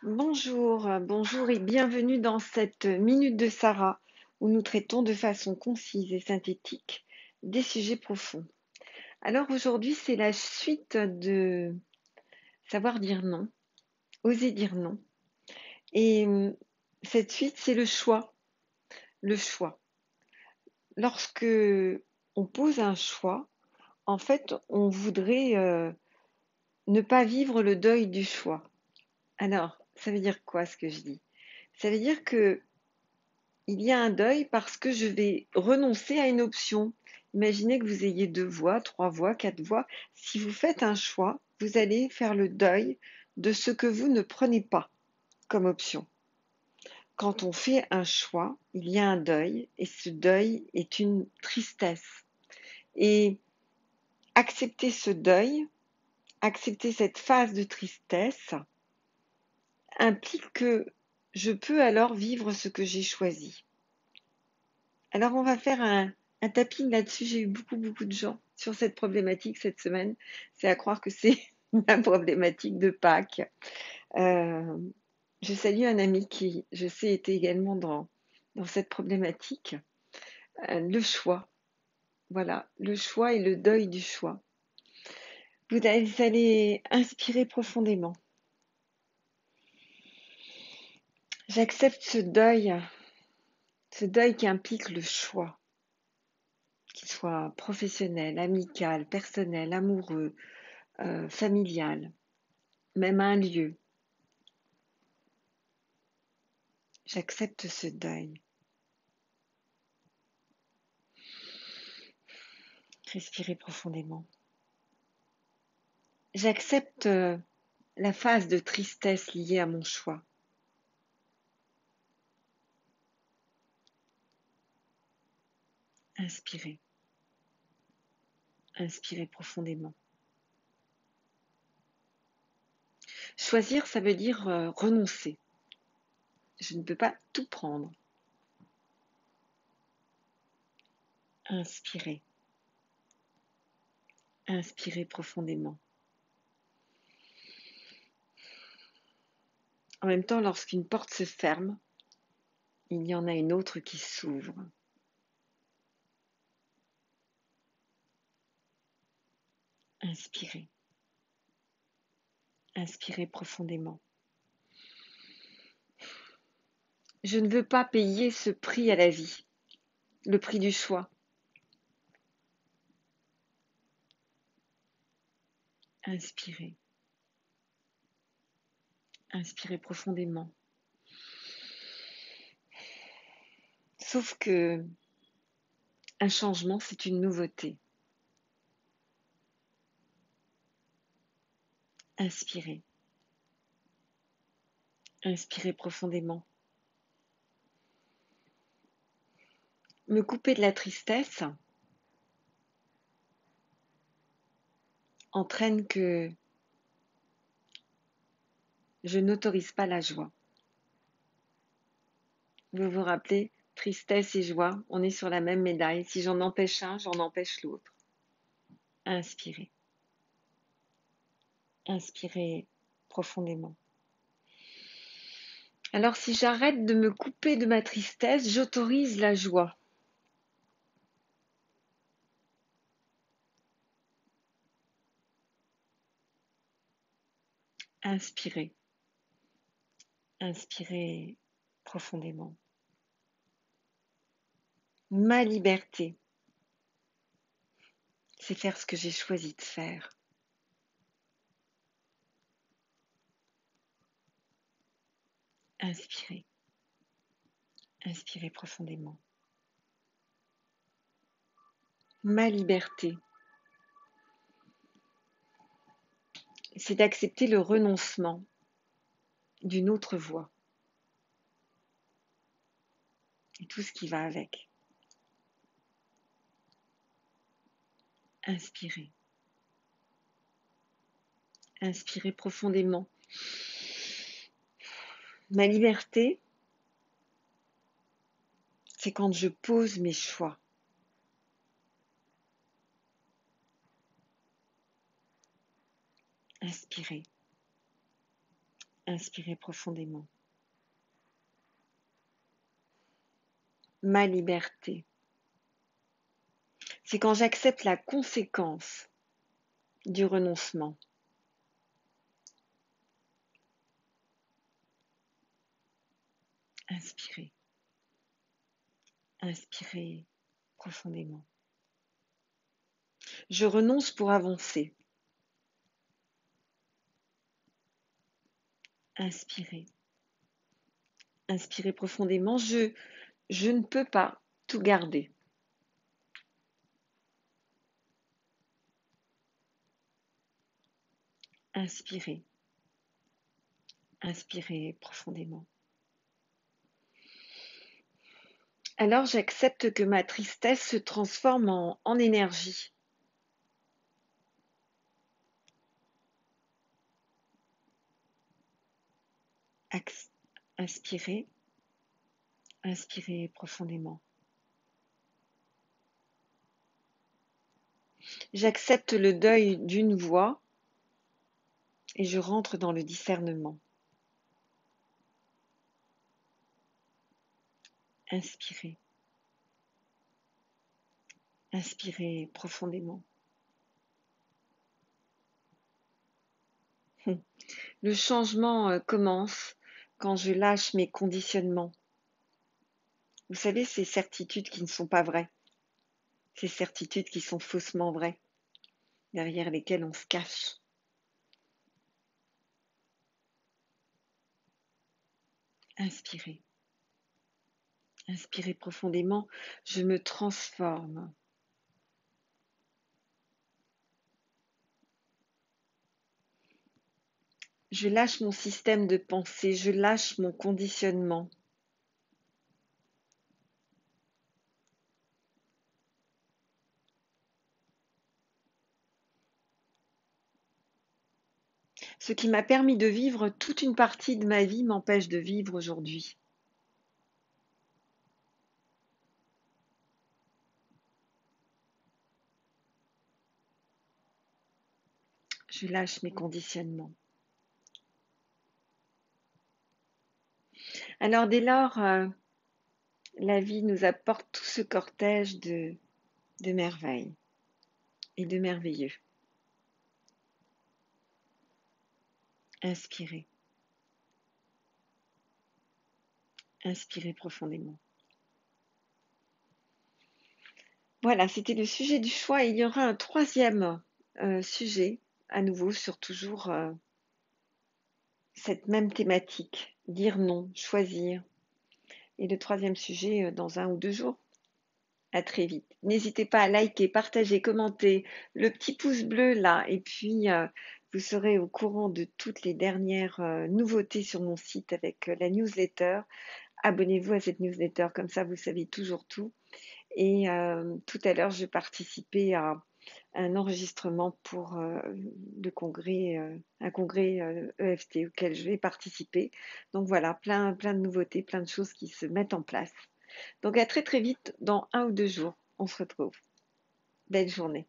Bonjour et bienvenue dans cette Minute de Sarah où nous traitons de façon concise et synthétique des sujets profonds. Alors aujourd'hui, c'est la suite de savoir dire non, oser dire non. Et cette suite, c'est le choix. Le choix. Lorsque on pose un choix, en fait, on voudrait ne pas vivre le deuil du choix. Alors, ça veut dire quoi ce que je dis? Ça veut dire que il y a un deuil parce que je vais renoncer à une option. Imaginez que vous ayez 2 voies, 3 voies, 4 voies. Si vous faites un choix, vous allez faire le deuil de ce que vous ne prenez pas comme option. Quand on fait un choix, il y a un deuil et ce deuil est une tristesse. Et accepter ce deuil, accepter cette phase de tristesse implique que je peux alors vivre ce que j'ai choisi. Alors, on va faire un tapping là-dessus. J'ai eu beaucoup de gens sur cette problématique cette semaine. C'est à croire que c'est la problématique de Pâques. Euh, je salue un ami qui, je sais, était également dans cette problématique. Le choix. Voilà, le choix et le deuil du choix. Vous allez inspirer profondément. J'accepte ce deuil qui implique le choix, qu'il soit professionnel, amical, personnel, amoureux, familial, même un lieu. J'accepte ce deuil. Respirez profondément. J'accepte la phase de tristesse liée à mon choix. Inspirez. Inspirez profondément. Choisir, ça veut dire renoncer. Je ne peux pas tout prendre. Inspirez. Inspirez profondément. En même temps, lorsqu'une porte se ferme, il y en a une autre qui s'ouvre. Inspirez. Inspirez profondément. Je ne veux pas payer ce prix à la vie, le prix du choix. Inspirez. Inspirez profondément. Sauf que un changement, c'est une nouveauté. Inspirez. Inspirez profondément. Me couper de la tristesse entraîne que je n'autorise pas la joie. Vous vous rappelez, tristesse et joie, on est sur la même médaille. Si j'en empêche un, j'en empêche l'autre. Inspirez. Inspirez profondément. Alors si j'arrête de me couper de ma tristesse, j'autorise la joie. Inspirez. Inspirez profondément. Ma liberté, c'est faire ce que j'ai choisi de faire. Inspirez. Inspirez profondément. Ma liberté, c'est d'accepter le renoncement d'une autre voie et tout ce qui va avec. Inspirez. Inspirez profondément. Ma liberté, c'est quand je pose mes choix. Inspirez. Inspirez profondément. Ma liberté. C'est quand j'accepte la conséquence du renoncement. Inspirez. Inspirez profondément. Je renonce pour avancer. Inspirez. Inspirez profondément. Je ne peux pas tout garder. Inspirez. Inspirez profondément. Alors j'accepte que ma tristesse se transforme en énergie. Inspirez. Inspirez profondément. J'accepte le deuil d'une voix et je rentre dans le discernement. Inspirez. Inspirez profondément. Le changement commence quand je lâche mes conditionnements. Vous savez, ces certitudes qui ne sont pas vraies, ces certitudes qui sont faussement vraies, derrière lesquelles on se cache. Inspirez. Inspirez profondément, je me transforme. Je lâche mon système de pensée, je lâche mon conditionnement. Ce qui m'a permis de vivre toute une partie de ma vie m'empêche de vivre aujourd'hui. Je lâche mes conditionnements. Alors dès lors, la vie nous apporte tout ce cortège de merveilles et de merveilleux. Inspirez. Inspirez profondément. Voilà, c'était le sujet du choix. Il y aura un troisième sujet, à nouveau, sur toujours cette même thématique. Dire non, choisir. Et le troisième sujet dans 1 ou 2 jours. À très vite. N'hésitez pas à liker, partager, commenter, le petit pouce bleu là. Et puis, vous serez au courant de toutes les dernières nouveautés sur mon site avec la newsletter. Abonnez-vous à cette newsletter, comme ça vous savez toujours tout. Et tout à l'heure, je participais à un enregistrement pour un congrès EFT auquel je vais participer. Donc voilà, plein de nouveautés, plein de choses qui se mettent en place. Donc à très très vite, dans 1 ou 2 jours, on se retrouve. Belle journée.